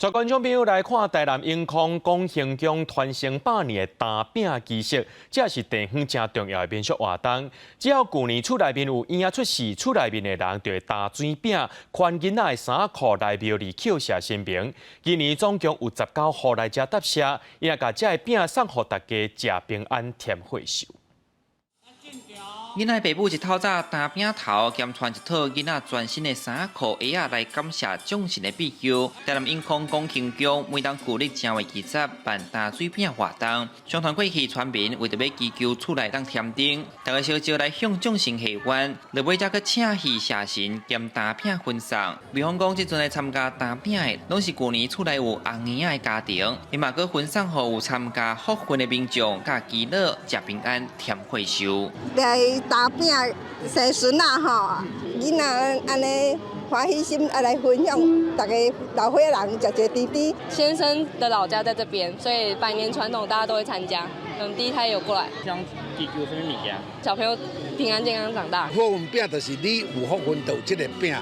带观众朋友来看台南永康公行宫传承100年的打饼仪式，这是地方真重要的民俗活动。只要旧年厝内面有婴仔出世，厝内面的人就会打水饼，宽囡仔的衫裤来庙里叩谢神明。今年总共有19户来遮答谢，伊也甲这个饼送予大家食平安添岁寿。 囡仔爸母一透早打饼头，兼穿一套囡仔全新的衫裤鞋仔来感谢众神的庇佑。台南永康公庆宫每当旧历正月20办打水饼活动，上团过去村民为着要祈求厝内当添丁，大家烧招来向众神下愿，落尾才去请戏谢神兼打饼分送。比方讲，即阵来参加打饼的，拢是旧年厝内有红婴仔的家庭，伊嘛搁分送予有参加福分的民众，甲祈乐食平安添岁寿。 打饼生孙啊吼，囡仔安尼欢喜心来分享，大家老岁人食一甜甜。先生的老家在这边，所以百年传统大家都会参加。第一胎有过来。想祈求什么物件？小朋友平安健康长大。福分饼就是你有福分就有这个饼，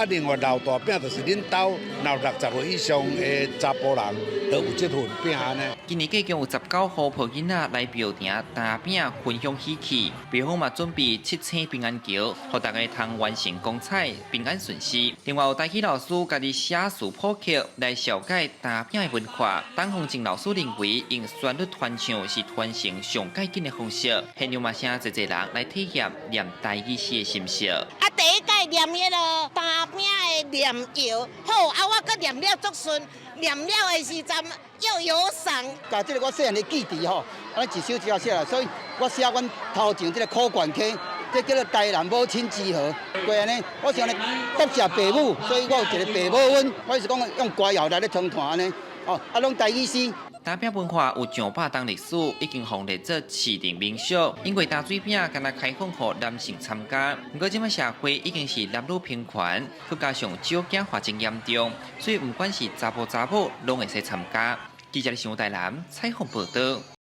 另外老大饼就是恁兜60岁以上的查甫人都有这份饼安尼。今年计共有19户抱囡仔来庙埕打饼分享喜气，庙方嘛准备7星平安桥，让大家通完成光彩，平安顺遂。另外有台语老师家己写词谱曲来详解打饼的文化。陈凤静老师认为，用旋律传唱是传承上改进的方式。现场嘛，请侪人来体验念台语诗的心声。第一届念迄个打饼的念谣，好我搁念了足顺，念了的时阵又有赏。甲这个我细汉的记忆吼，安尼一首一下写来，所以我写阮头前这个苦管溪，这叫做台南母亲之河。过安尼，我想咧答谢爸母，所以我有一个爸母阮，我是讲用歌谣来咧唱团安尼，拢台语诗。 打饼文化有上百档历史，已经红列做市定名俗。因为打水饼敢若开放予男性参加，不过今摆社会已经是男女平权，佮加上少子化真严重，所以不管是查甫查某，拢会使参加。记者李上台南采访报道。